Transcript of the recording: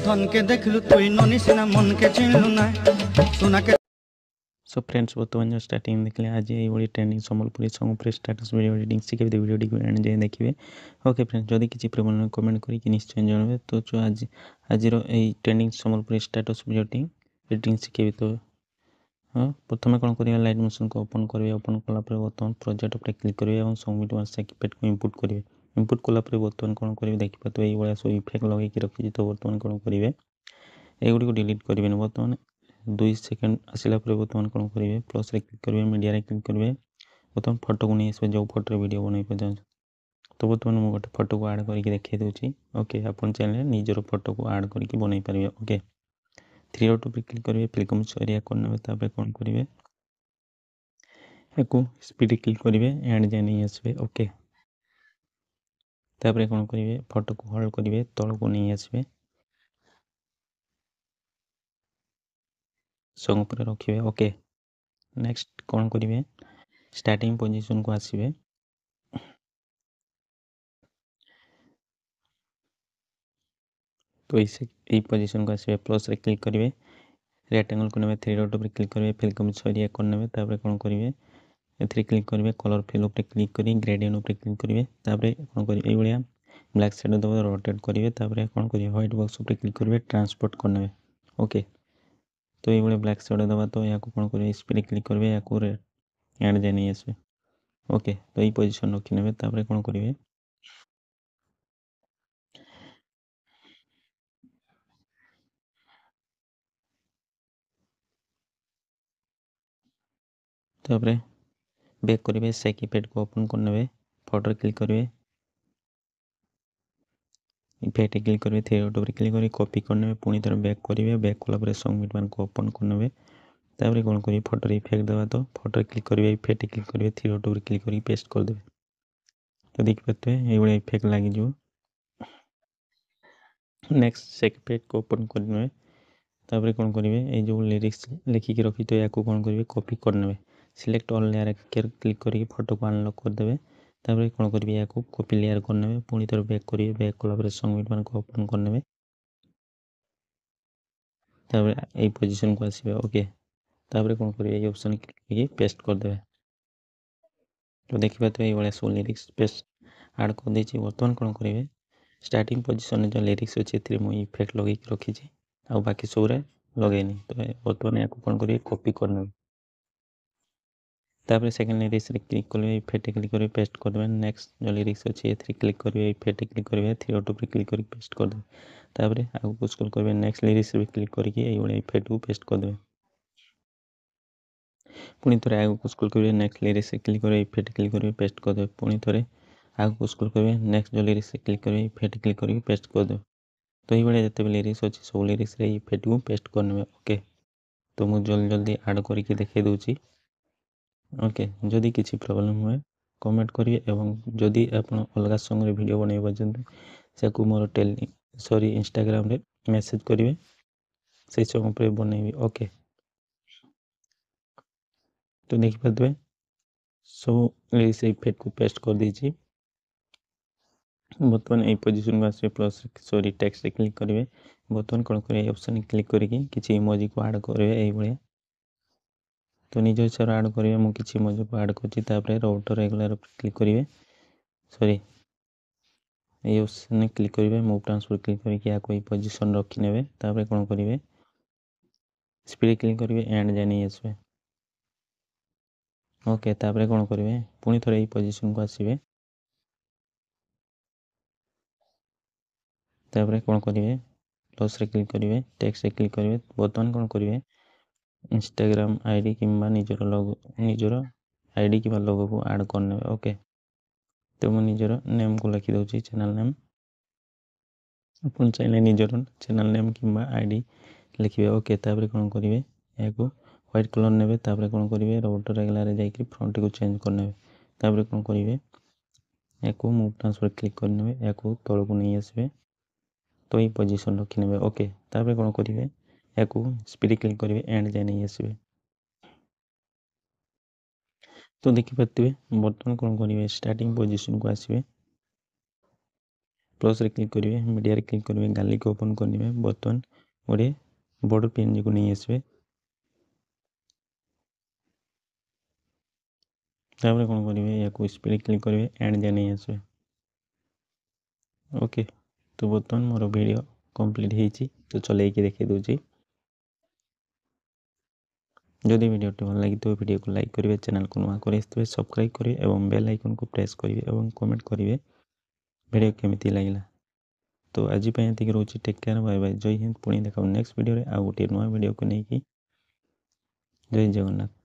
थनके देखलु तुई ननी सिना मन के चिन्हलु ना सुना के। सो फ्रेंड्स बर्तमान जो स्टार्टिंग देखले आज ये ट्रेंडिंग संबलपुरी सॉन्ग पर स्टेटस वीडियो एडिटिंग शिखे वीडियो को एंड जाए देखिए। ओके फ्रेंड्स जदि किसी प्रॉब्लम कमेंट करके निश्चय जानवे तो जो आज trending Sambalpuri status video editing शिखे। तो हाँ प्रथम कौन करिए लाइट मोशन को ओपन करेंगे। ओपन कलापर बर्तमान प्रोजेक्ट उपर क्लिक करेंगे और सबमिट वाट्सएप कीपैड को इनपुट करेंगे। इनपुट कलापर बर्तमान कौन करेंगे देखिए। तो ये सब इफेक्ट लगे रखी तो बर्तमान कौन करेंगे एगुड़ी डिलीट करेंगे। बर्तमान 2 सेकेंड आसला बर्तमान कौन करेंगे प्लस रे क्लिक करेंगे मीडिया रे क्लिक करेंगे। बर्तमान फोटो को नहीं आसवे जो फोटो वीडियो बनई चाहूँ तो बर्तमान मुझे गोटे फोटो को आड करके देखा दूसरी। ओके आपन चाहे निजर फोटो को आड करके बनई पारे। ओके 3 डॉट पे क्लिक करेंगे फिल्म एरिया करने कौन करेंगे या स्पीड क्लिक करेंगे एंड जाए नहीं आसवे। ओके तापर कौन करेंगे फोटो को होल्ड करेंगे तल को नहीं आसवे सॉन्ग पर रखिए। ओके नेक्स्ट कौन करेंगे स्टार्टिंग पोजीशन को आसवे। तो यही पोजीशन को आसवे प्लस रे क्लिक करेंगे रेक्टेंगल को 3 डॉट पर क्लिक करेंगे फिल्म एरिया करने कौन करेंगे ए क्लिक करेंगे कलर फिल उपर क्लिक करेंगे ग्रेडियंट उपर क्लिक करेंगे कौन करेंगे ये ब्लैक साइड दबा रोटेट करेंगे कौन करेंगे व्हाइट बॉक्स उपर क्लिक करेंगे ट्रांसपोर्ट करने। ओके तो ये ब्लैक साइड दबा तो या कौन करेंगे स्पीड क्लिक करेंगे या एंड जाए नहीं आसवे। ओके तो ये पोजीशन रखी ने कौन करेंगे बैक करेंगे से कीपैड को ओपन करने फोटो क्लिक करेंगे इफेक्ट क्लिक करेंगे 3 डॉट पर क्लिक करेंगे कॉपी करने पुणी थोड़ा बैक करेंगे बैक कलापर सबमिट मान को ओपन करने कौन करेंगे फोटो इफेक्ट दबा तो फोटो क्लिक करेंगे इफेक्ट क्लिक करेंगे 3 डॉट पर क्लिक करके पेस्ट कर देवे। तो देखी पाते हैं ये इफेक्ट लगी। नेक्स्ट सेक पेज को ओपन करने कौन करेंगे ये जो लिरिक्स लिखिकी रखी तो या कौन करेंगे कॉपी करने सिलेक्ट ऑल लेयर क्लिक करके फोटो को अनलॉक करदे कौन करेंगे या कॉपी लेयर करने पुणी थोड़ा बैक करेंगे बैक कलापर सबमिट मान को ओपन करने यही पोजीशन को आसवे। ओके तापर कौन करेंगे ये ऑप्शन क्लिक करके पेस्ट करदे। तो देखिए तो ये सब लिरिक्स पेस्ट आड कर दे। बर्तमान कौन करेंगे स्टार्टिंग पोजीशन जो लिरिक्स अच्छे मुझे इफेक्ट लगे रखी आ बाकी सब लगेनी। तो बर्तमान या कौन करेंगे कॉपी करने सेकेंड लिरिक्स क्लिक करेंगे इफेक्ट क्लिक करेंगे पेस्ट कर देवे। नेक्स्ट जो लिरिक्स अच्छे क्लिक करेंगे इफेक्ट क्लिक करेंगे 3 डॉट पर क्लिक करके पेस्ट कर देवे आगे स्क्रॉल करेंगे नेक्स्ट लिरिक्स क्लिक करके ये इफेक्ट को पेस्ट कर देवे पुणी थे आगे स्क्रॉल करेंगे नेक्स्ट लिरिक्स क्लिक करेंगे इफेक्ट क्लिक करके पेस्ट कर देवे पुणी थे आगे स्क्रॉल करेंगे नेक्स्ट जो लिरिक्स क्लिक करेंगे इफेक्ट क्लिक करके पेस्ट कर देवे। तो ये जिते भी लिरिक्स अच्छे सब लिरिक्स इफेक्ट को पेस्ट करने। ओके तो मुझे जल्दी जल्दी आड करके देखा दूसरी। ओके जदि किसी प्रॉब्लम हुए कमेंट करिए एवं जदि आप अलग सॉन्ग वीडियो बनई पार्टी से मोर सॉरी इंस्टाग्राम रे मैसेज करेंगे से सॉन्ग पर बनईबी। ओके तो देखिए सब लिरिक्स इफेक्ट को पेस्ट कर दीजिए। बर्तमान यही पोजीशन को आसवे प्लस सॉरी टेक्स्ट क्लिक करेंगे बर्तमान कौन करेंगे ऑप्शन क्लिक करके किसी इमोजी को आड करेंगे ये तो निज हिसाब आड करेंगे मुझे किसी इमोजी को आड कर राउटर रेगुलर क्लिक करेंगे सॉरी ये ऑप्शन क्लिक करेंगे मूव ट्रांसफर क्लिक करके या कोई पोजीशन रखी ने कौन करेंगे स्पीड क्लिक करेंगे एंड जाए नहीं आसवे। ओके तापर कौन करेंगे पुणी थोड़े यही पोजीशन को आसवे कौन करेंगे प्लस रे क्लिक करेंगे टेक्स्ट क्लिक करेंगे बर्तमान कौन करेंगे इंस्टाग्राम आईडी किंबा निजर लोगो निजर आईडी कि लोगो को आड करने। ओके तो मुझे निजर नेम को लिखी दूसरी चैनल नेम अपन चाहिए निजर चैनल नेम किंबा आईडी लिखे। ओके तापर कौन करेंगे या व्हाइट कलर ने कौन करेंगे राउटर रेगुलर जाकि फ्रंट को चेंज करने कौन करेंगे या मूव ट्रांसफर क्लिक करने या तल को नहीं आसवे तो ये पोजीशन रखी ने। ओके तापर कौन करेंगे या स्पीड क्लिक करेंगे एंड जाए नहीं आसवे। तो देखिए बर्तमान कौन करेंगे स्टार्टिंग पोजीशन को आसवे प्लस रे क्लिक करेंगे मीडिया रे क्लिक करेंगे गाली को ओपन करेंगे बर्तमान गोटे बड़ पीएनजी को नहीं आसबे तापर कौन करेंगे या स्पीड क्लिक करेंगे एंड जाए नहीं आसबे ओके तो बर्तमान मोर वीडियो कंप्लीट होती तो चल देखी दूसरी जदि वीडियोटी भल लगी तो वीडियो को लाइक करेंगे चैनल को नुआ कर सब्सक्राइब करेंगे और बेल आइकन को प्रेस करेंगे और कमेंट करेंगे वीडियो केमिति लागला तो आज ये रोचे टेक केयर बाय बाय जय हिंद पुणी देखा नेक्स्ट वीडियो रे आ गोटे नुआ वीडियो को लेकिन जय जगन्नाथ।